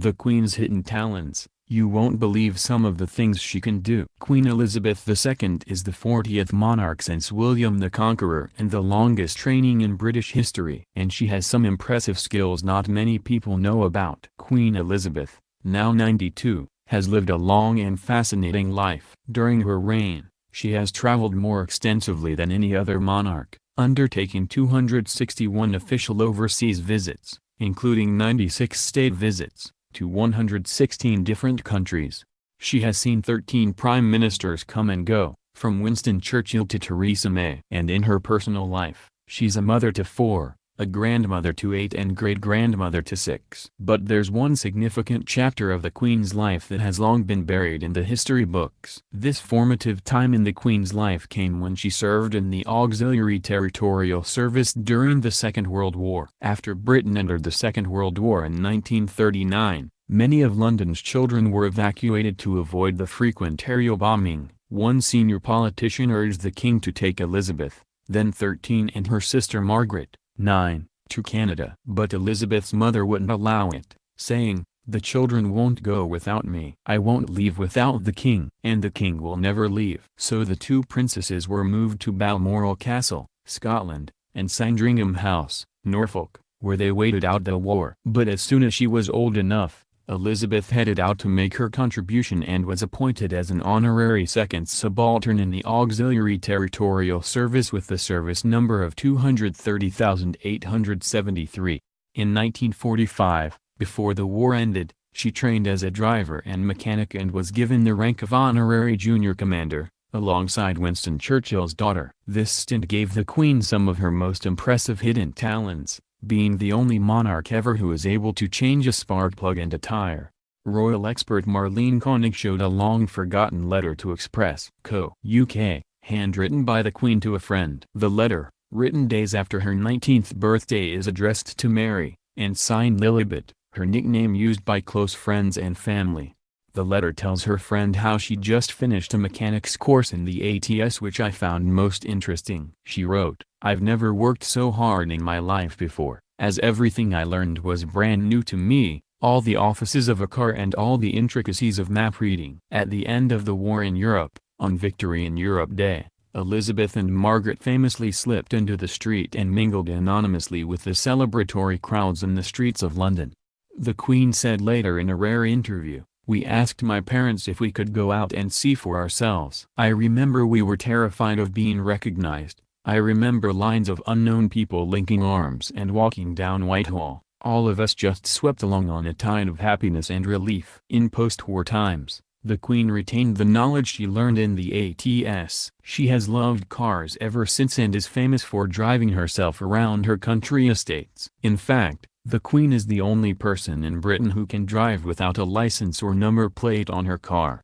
The Queen's hidden talents. You won't believe some of the things she can do. Queen Elizabeth II is the 40th monarch since William the Conqueror and the longest reigning in British history. And she has some impressive skills not many people know about. Queen Elizabeth, now 92, has lived a long and fascinating life. During her reign, she has traveled more extensively than any other monarch, undertaking 261 official overseas visits, including 96 state visits, to 116 different countries. She has seen 13 prime ministers come and go, from Winston Churchill to Theresa May. And in her personal life, she's a mother to 4, a grandmother to 8 and great-grandmother to 6. But there's one significant chapter of the Queen's life that has long been buried in the history books. This formative time in the Queen's life came when she served in the Auxiliary Territorial Service during the Second World War. After Britain entered the Second World War in 1939, many of London's children were evacuated to avoid the frequent aerial bombing. One senior politician urged the King to take Elizabeth, then 13, and her sister Margaret, 9, to Canada. But Elizabeth's mother wouldn't allow it, saying, "The children won't go without me. I won't leave without the King, and the King will never leave." So the two princesses were moved to Balmoral Castle, Scotland, and Sandringham House, Norfolk, where they waited out the war. But as soon as she was old enough, Elizabeth headed out to make her contribution and was appointed as an honorary second subaltern in the Auxiliary Territorial Service with the service number of 230,873. In 1945, before the war ended, she trained as a driver and mechanic and was given the rank of honorary junior commander, alongside Winston Churchill's daughter. This stint gave the Queen some of her most impressive hidden talents, being the only monarch ever who was able to change a spark plug and a tire. Royal expert Marlene Koenig showed a long-forgotten letter to Express Co. UK, handwritten by the Queen to a friend. The letter, written days after her 19th birthday, is addressed to Mary, and signed Lilibet, her nickname used by close friends and family. The letter tells her friend how she just finished a mechanic's course in the ATS, which I found most interesting. She wrote, "I've never worked so hard in my life before, as everything I learned was brand new to me, all the offices of a car and all the intricacies of map reading." At the end of the war in Europe, on Victory in Europe Day, Elizabeth and Margaret famously slipped into the street and mingled anonymously with the celebratory crowds in the streets of London. The Queen said later in a rare interview, "We asked my parents if we could go out and see for ourselves. I remember we were terrified of being recognized. I remember lines of unknown people linking arms and walking down Whitehall, all of us just swept along on a tide of happiness and relief." In post-war times, the Queen retained the knowledge she learned in the ATS. She has loved cars ever since and is famous for driving herself around her country estates. In fact, the Queen is the only person in Britain who can drive without a license or number plate on her car.